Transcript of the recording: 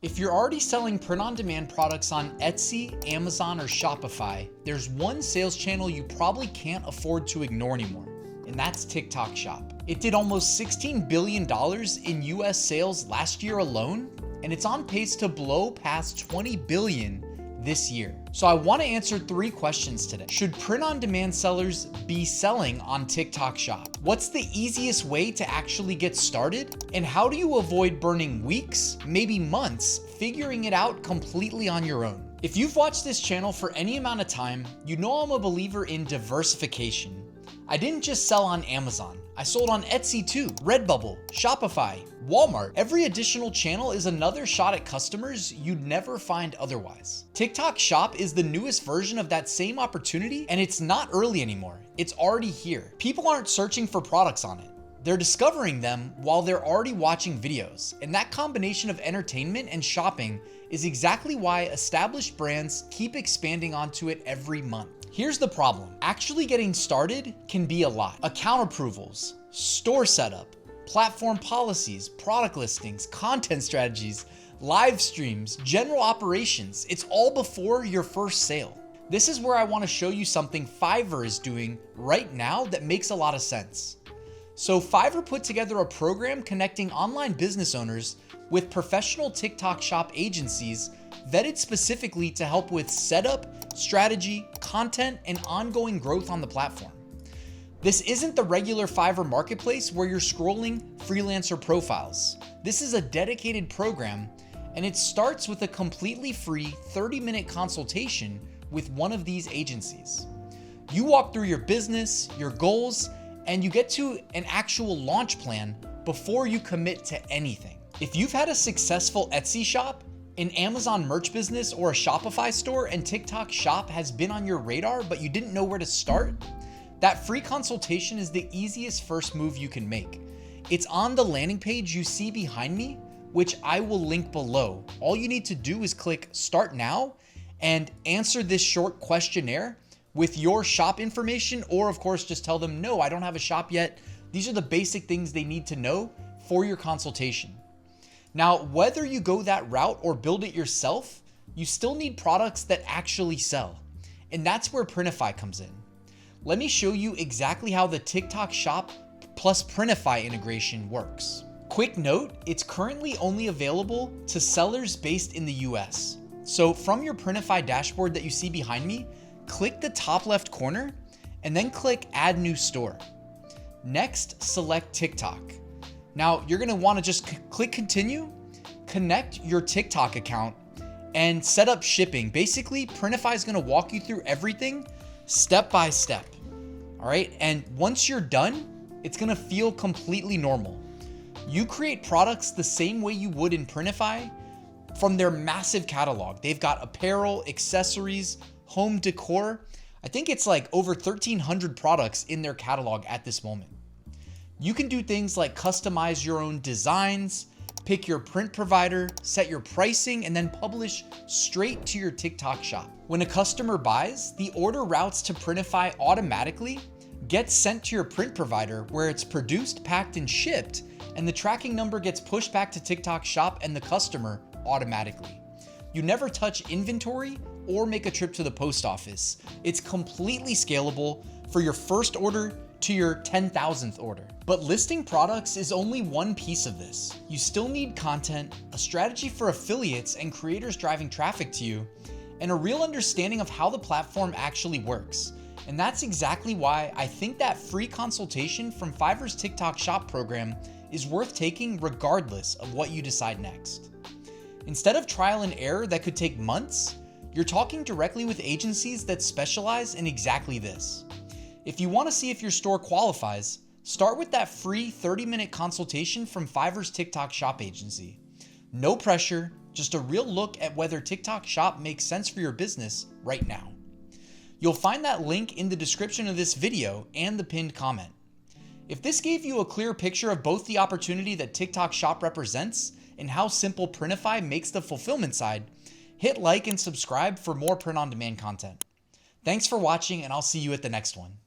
If you're already selling print-on-demand products on Etsy, Amazon, or Shopify, there's one sales channel you probably can't afford to ignore anymore, and that's TikTok Shop. It did almost $16 billion in US sales last year alone, and it's on pace to blow past $20 billion this year. So I want to answer 3 questions today. Should print-on-demand sellers be selling on TikTok Shop? What's the easiest way to actually get started? And how do you avoid burning weeks, maybe months, figuring it out completely on your own? If you've watched this channel for any amount of time, you know I'm a believer in diversification. I didn't just sell on Amazon. I sold on Etsy too, Redbubble, Shopify, Walmart. Every additional channel is another shot at customers you'd never find otherwise. TikTok Shop is the newest version of that same opportunity, and it's not early anymore. It's already here. People aren't searching for products on it. They're discovering them while they're already watching videos. And that combination of entertainment and shopping is exactly why established brands keep expanding onto it every month. Here's the problem. Actually getting started can be a lot. Account approvals, store setup, platform policies, product listings, content strategies, live streams, general operations. It's all before your first sale. This is where I want to show you something Fiverr is doing right now that makes a lot of sense. So Fiverr put together a program connecting online business owners with professional TikTok Shop agencies vetted specifically to help with setup, strategy, content, and ongoing growth on the platform. This isn't the regular Fiverr marketplace where you're scrolling freelancer profiles. This is a dedicated program, and it starts with a completely free 30-minute consultation with one of these agencies. You walk through your business, your goals, and you get to an actual launch plan before you commit to anything. If you've had a successful Etsy shop, an Amazon merch business, or a Shopify store, and TikTok Shop has been on your radar but you didn't know where to start, that free consultation is the easiest first move you can make. It's on the landing page you see behind me, which I will link below. All you need to do is click Start Now and answer this short questionnaire with your shop information, or of course just tell them, no, I don't have a shop yet. These are the basic things they need to know for your consultation. Now, whether you go that route or build it yourself, you still need products that actually sell. And that's where Printify comes in. Let me show you exactly how the TikTok Shop plus Printify integration works. Quick note, it's currently only available to sellers based in the US. So from your Printify dashboard that you see behind me, click the top left corner and then click Add New Store. Next, select TikTok. Now you're gonna wanna just click continue, connect your TikTok account, and set up shipping. Basically, Printify is gonna walk you through everything step by step. All right, and once you're done, it's gonna feel completely normal. You create products the same way you would in Printify from their massive catalog. They've got apparel, accessories, home decor. I think it's like over 1,300 products in their catalog at this moment. You can do things like customize your own designs, pick your print provider, set your pricing, and then publish straight to your TikTok Shop. When a customer buys, the order routes to Printify automatically, gets sent to your print provider where it's produced, packed, and shipped, and the tracking number gets pushed back to TikTok Shop and the customer automatically. You never touch inventory or make a trip to the post office. It's completely scalable for your first order to your 10,000th order. But listing products is only one piece of this. You still need content, a strategy for affiliates and creators driving traffic to you, and a real understanding of how the platform actually works. And that's exactly why I think that free consultation from Fiverr's TikTok Shop program is worth taking regardless of what you decide next. Instead of trial and error that could take months, you're talking directly with agencies that specialize in exactly this. If you want to see if your store qualifies, start with that free 30-minute consultation from Fiverr's TikTok Shop agency. No pressure, just a real look at whether TikTok Shop makes sense for your business right now. You'll find that link in the description of this video and the pinned comment. If this gave you a clear picture of both the opportunity that TikTok Shop represents and how simple Printify makes the fulfillment side, hit like and subscribe for more print-on-demand content. Thanks for watching, and I'll see you at the next one.